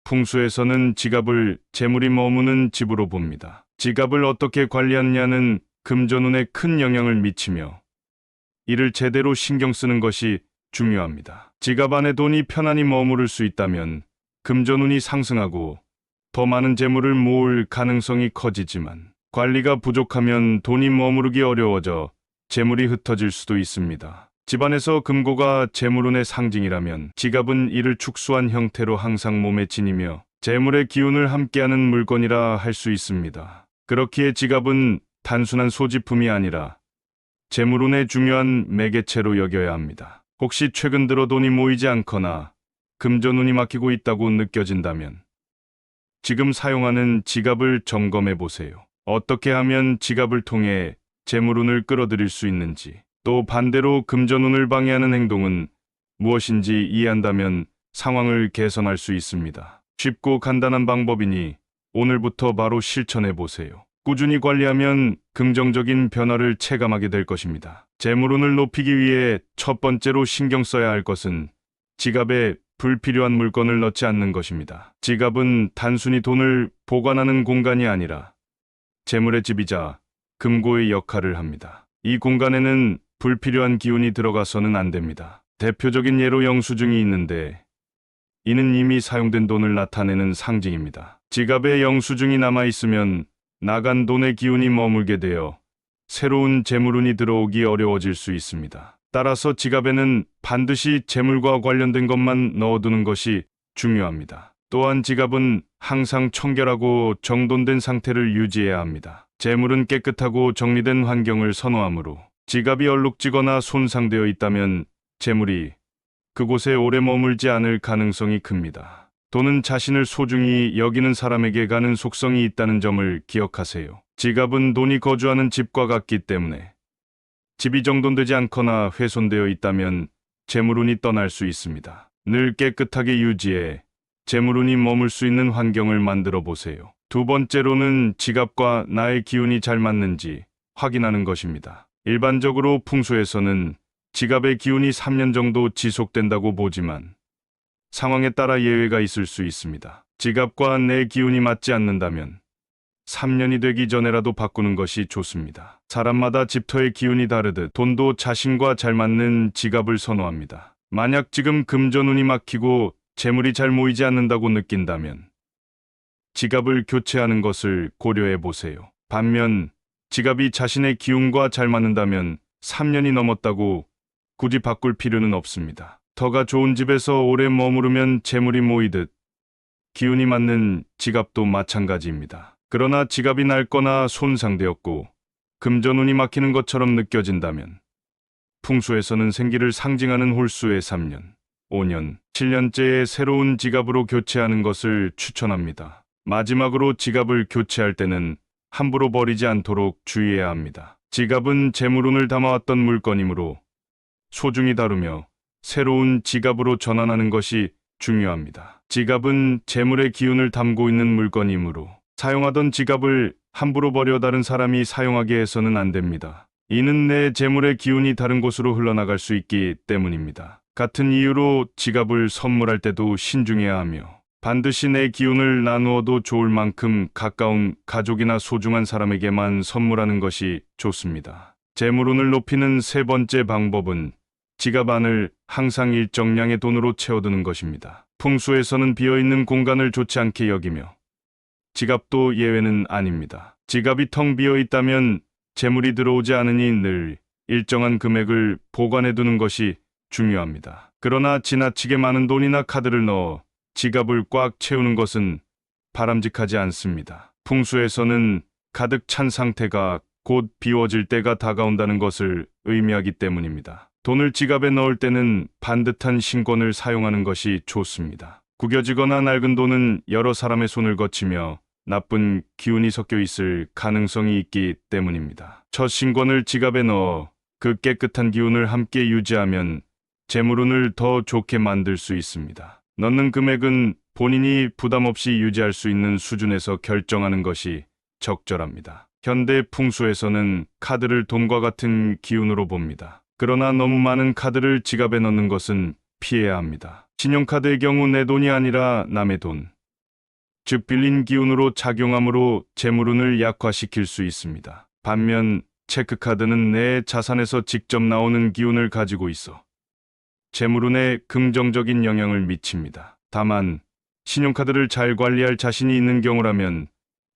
풍수에서는 지갑을 재물이 머무는 집으로 봅니다. 지갑을 어떻게 관리하느냐는 금전운에 큰 영향을 미치며 이를 제대로 신경 쓰는 것이 중요합니다. 지갑 안에 돈이 편안히 머무를 수 있다면 금전운이 상승하고 더 많은 재물을 모을 가능성이 커지지만 관리가 부족하면 돈이 머무르기 어려워져 재물이 흩어질 수도 있습니다. 집안에서 금고가 재물운의 상징이라면 지갑은 이를 축소한 형태로 항상 몸에 지니며 재물의 기운을 함께하는 물건이라 할 수 있습니다. 그렇기에 지갑은 단순한 소지품이 아니라 재물운의 중요한 매개체로 여겨야 합니다. 혹시 최근 들어 돈이 모이지 않거나 금전운이 막히고 있다고 느껴진다면 지금 사용하는 지갑을 점검해 보세요. 어떻게 하면 지갑을 통해 재물운을 끌어들일 수 있는지, 또 반대로 금전운을 방해하는 행동은 무엇인지 이해한다면 상황을 개선할 수 있습니다. 쉽고 간단한 방법이니 오늘부터 바로 실천해 보세요. 꾸준히 관리하면 긍정적인 변화를 체감하게 될 것입니다. 재물운을 높이기 위해 첫 번째로 신경 써야 할 것은 지갑에 불필요한 물건을 넣지 않는 것입니다. 지갑은 단순히 돈을 보관하는 공간이 아니라 재물의 집이자 금고의 역할을 합니다. 이 공간에는 불필요한 기운이 들어가서는 안 됩니다. 대표적인 예로 영수증이 있는데 이는 이미 사용된 돈을 나타내는 상징입니다. 지갑에 영수증이 남아있으면 나간 돈의 기운이 머물게 되어 새로운 재물운이 들어오기 어려워질 수 있습니다. 따라서 지갑에는 반드시 재물과 관련된 것만 넣어두는 것이 중요합니다. 또한 지갑은 항상 청결하고 정돈된 상태를 유지해야 합니다. 재물은 깨끗하고 정리된 환경을 선호하므로 지갑이 얼룩지거나 손상되어 있다면 재물이 그곳에 오래 머물지 않을 가능성이 큽니다. 돈은 자신을 소중히 여기는 사람에게 가는 속성이 있다는 점을 기억하세요. 지갑은 돈이 거주하는 집과 같기 때문에 집이 정돈되지 않거나 훼손되어 있다면 재물운이 떠날 수 있습니다. 늘 깨끗하게 유지해 재물운이 머물 수 있는 환경을 만들어 보세요. 두 번째로는 지갑과 나의 기운이 잘 맞는지 확인하는 것입니다. 일반적으로 풍수에서는 지갑의 기운이 3년 정도 지속된다고 보지만 상황에 따라 예외가 있을 수 있습니다. 지갑과 내 기운이 맞지 않는다면 3년이 되기 전에라도 바꾸는 것이 좋습니다. 사람마다 집터의 기운이 다르듯 돈도 자신과 잘 맞는 지갑을 선호합니다. 만약 지금 금전운이 막히고 재물이 잘 모이지 않는다고 느낀다면 지갑을 교체하는 것을 고려해 보세요. 반면 지갑이 자신의 기운과 잘 맞는다면 3년이 넘었다고 굳이 바꿀 필요는 없습니다. 터가 좋은 집에서 오래 머무르면 재물이 모이듯 기운이 맞는 지갑도 마찬가지입니다. 그러나 지갑이 낡거나 손상되었고 금전운이 막히는 것처럼 느껴진다면 풍수에서는 생기를 상징하는 홀수의 3년, 5년, 7년째의 새로운 지갑으로 교체하는 것을 추천합니다. 마지막으로 지갑을 교체할 때는 함부로 버리지 않도록 주의해야 합니다. 지갑은 재물운을 담아왔던 물건이므로 소중히 다루며 새로운 지갑으로 전환하는 것이 중요합니다. 지갑은 재물의 기운을 담고 있는 물건이므로 사용하던 지갑을 함부로 버려 다른 사람이 사용하게 해서는 안 됩니다. 이는 내 재물의 기운이 다른 곳으로 흘러나갈 수 있기 때문입니다. 같은 이유로 지갑을 선물할 때도 신중해야 하며 반드시 내 기운을 나누어도 좋을 만큼 가까운 가족이나 소중한 사람에게만 선물하는 것이 좋습니다. 재물운을 높이는 세 번째 방법은 지갑 안을 항상 일정량의 돈으로 채워두는 것입니다. 풍수에서는 비어있는 공간을 좋지 않게 여기며 지갑도 예외는 아닙니다. 지갑이 텅 비어 있다면 재물이 들어오지 않으니 늘 일정한 금액을 보관해두는 것이 중요합니다. 그러나 지나치게 많은 돈이나 카드를 넣어 지갑을 꽉 채우는 것은 바람직하지 않습니다. 풍수에서는 가득 찬 상태가 곧 비워질 때가 다가온다는 것을 의미하기 때문입니다. 돈을 지갑에 넣을 때는 반듯한 신권을 사용하는 것이 좋습니다. 구겨지거나 낡은 돈은 여러 사람의 손을 거치며 나쁜 기운이 섞여 있을 가능성이 있기 때문입니다. 첫 신권을 지갑에 넣어 그 깨끗한 기운을 함께 유지하면 재물운을 더 좋게 만들 수 있습니다. 넣는 금액은 본인이 부담 없이 유지할 수 있는 수준에서 결정하는 것이 적절합니다. 현대 풍수에서는 카드를 돈과 같은 기운으로 봅니다. 그러나 너무 많은 카드를 지갑에 넣는 것은 피해야 합니다. 신용카드의 경우 내 돈이 아니라 남의 돈, 즉 빌린 기운으로 작용함으로 재물운을 약화시킬 수 있습니다. 반면 체크카드는 내 자산에서 직접 나오는 기운을 가지고 있어 재물운에 긍정적인 영향을 미칩니다. 다만 신용카드를 잘 관리할 자신이 있는 경우라면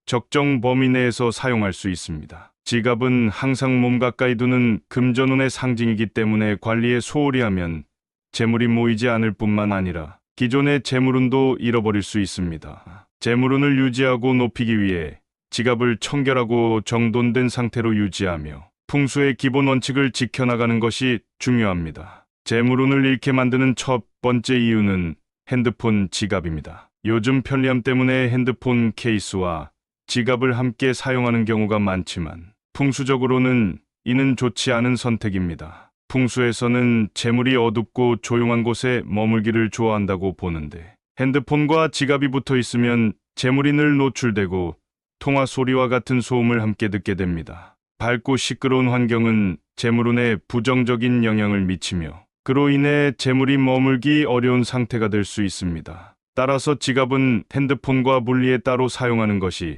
적정 범위 내에서 사용할 수 있습니다. 지갑은 항상 몸 가까이 두는 금전운의 상징이기 때문에 관리에 소홀히 하면 재물이 모이지 않을 뿐만 아니라 기존의 재물운도 잃어버릴 수 있습니다. 재물운을 유지하고 높이기 위해 지갑을 청결하고 정돈된 상태로 유지하며 풍수의 기본 원칙을 지켜나가는 것이 중요합니다. 재물운을 잃게 만드는 첫 번째 이유는 핸드폰, 지갑입니다. 요즘 편리함 때문에 핸드폰 케이스와 지갑을 함께 사용하는 경우가 많지만 풍수적으로는 이는 좋지 않은 선택입니다. 풍수에서는 재물이 어둡고 조용한 곳에 머물기를 좋아한다고 보는데 핸드폰과 지갑이 붙어 있으면 재물이 늘 노출되고 통화 소리와 같은 소음을 함께 듣게 됩니다. 밝고 시끄러운 환경은 재물운에 부정적인 영향을 미치며 그로 인해 재물이 머물기 어려운 상태가 될 수 있습니다. 따라서 지갑은 핸드폰과 분리해 따로 사용하는 것이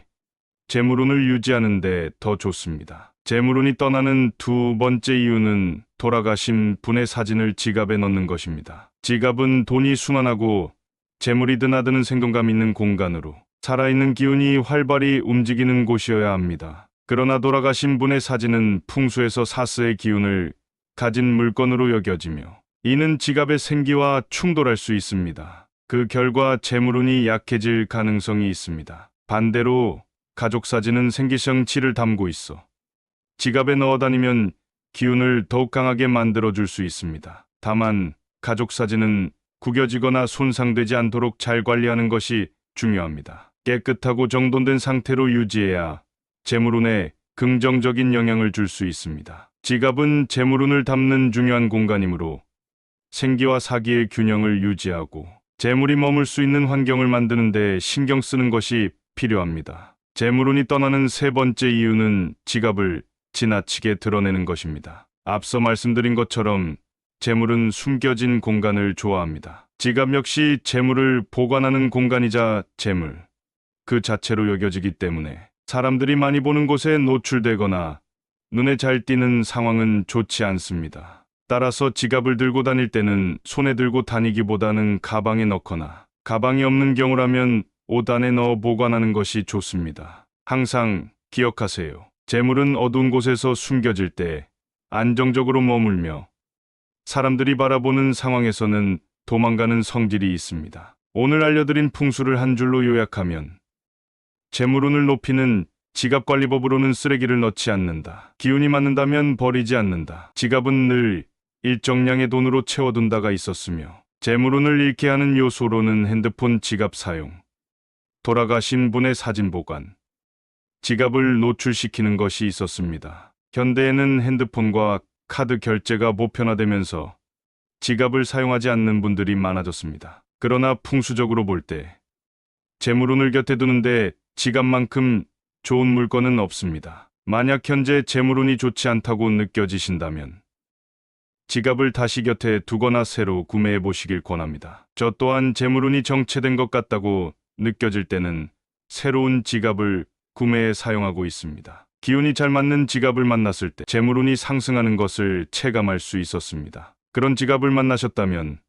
재물운을 유지하는 데 더 좋습니다. 재물운이 떠나는 두 번째 이유는 돌아가신 분의 사진을 지갑에 넣는 것입니다. 지갑은 돈이 순환하고 재물이 드나드는 생동감 있는 공간으로 살아있는 기운이 활발히 움직이는 곳이어야 합니다. 그러나 돌아가신 분의 사진은 풍수에서 사스의 기운을 가진 물건으로 여겨지며 이는 지갑의 생기와 충돌할 수 있습니다. 그 결과 재물운이 약해질 가능성이 있습니다. 반대로 가족 사진은 생기성 치를 담고 있어 지갑에 넣어 다니면 기운을 더욱 강하게 만들어줄 수 있습니다. 다만 가족 사진은 구겨지거나 손상되지 않도록 잘 관리하는 것이 중요합니다. 깨끗하고 정돈된 상태로 유지해야 재물운에 긍정적인 영향을 줄 수 있습니다. 지갑은 재물운을 담는 중요한 공간이므로 생기와 사기의 균형을 유지하고 재물이 머물 수 있는 환경을 만드는 데 신경 쓰는 것이 필요합니다. 재물운이 떠나는 세 번째 이유는 지갑을 지나치게 드러내는 것입니다. 앞서 말씀드린 것처럼 재물은 숨겨진 공간을 좋아합니다. 지갑 역시 재물을 보관하는 공간이자 재물 그 자체로 여겨지기 때문에 사람들이 많이 보는 곳에 노출되거나 눈에 잘 띄는 상황은 좋지 않습니다. 따라서 지갑을 들고 다닐 때는 손에 들고 다니기보다는 가방에 넣거나 가방이 없는 경우라면 옷 안에 넣어 보관하는 것이 좋습니다. 항상 기억하세요. 재물은 어두운 곳에서 숨겨질 때 안정적으로 머물며 사람들이 바라보는 상황에서는 도망가는 성질이 있습니다. 오늘 알려드린 풍수를 한 줄로 요약하면 재물운을 높이는 지갑관리법으로는 쓰레기를 넣지 않는다. 기운이 맞는다면 버리지 않는다. 지갑은 늘 일정량의 돈으로 채워둔다가 있었으며 재물운을 잃게 하는 요소로는 핸드폰, 지갑 사용, 돌아가신 분의 사진 보관, 지갑을 노출시키는 것이 있었습니다. 현대에는 핸드폰과 카드 결제가 보편화되면서 지갑을 사용하지 않는 분들이 많아졌습니다. 그러나 풍수적으로 볼 때 재물운을 곁에 두는데 지갑만큼 좋은 물건은 없습니다. 만약 현재 재물운이 좋지 않다고 느껴지신다면 지갑을 다시 곁에 두거나 새로 구매해 보시길 권합니다. 저 또한 재물운이 정체된 것 같다고 느껴질 때는 새로운 지갑을 구매해 사용하고 있습니다. 기운이 잘 맞는 지갑을 만났을 때 재물운이 상승하는 것을 체감할 수 있었습니다. 그런 지갑을 만나셨다면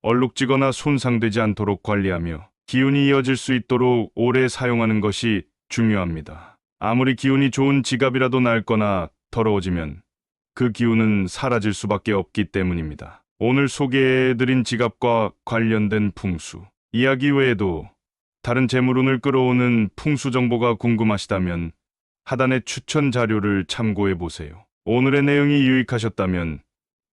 얼룩지거나 손상되지 않도록 관리하며 기운이 이어질 수 있도록 오래 사용하는 것이 중요합니다. 아무리 기운이 좋은 지갑이라도 낡거나 더러워지면 그 기운은 사라질 수밖에 없기 때문입니다. 오늘 소개해드린 지갑과 관련된 풍수 이야기 외에도 다른 재물운을 끌어오는 풍수 정보가 궁금하시다면 하단의 추천 자료를 참고해 보세요. 오늘의 내용이 유익하셨다면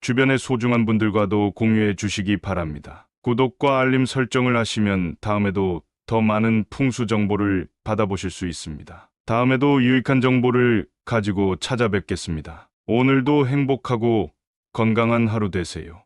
주변의 소중한 분들과도 공유해 주시기 바랍니다. 구독과 알림 설정을 하시면 다음에도 더 많은 풍수 정보를 받아보실 수 있습니다. 다음에도 유익한 정보를 가지고 찾아뵙겠습니다. 오늘도 행복하고 건강한 하루 되세요.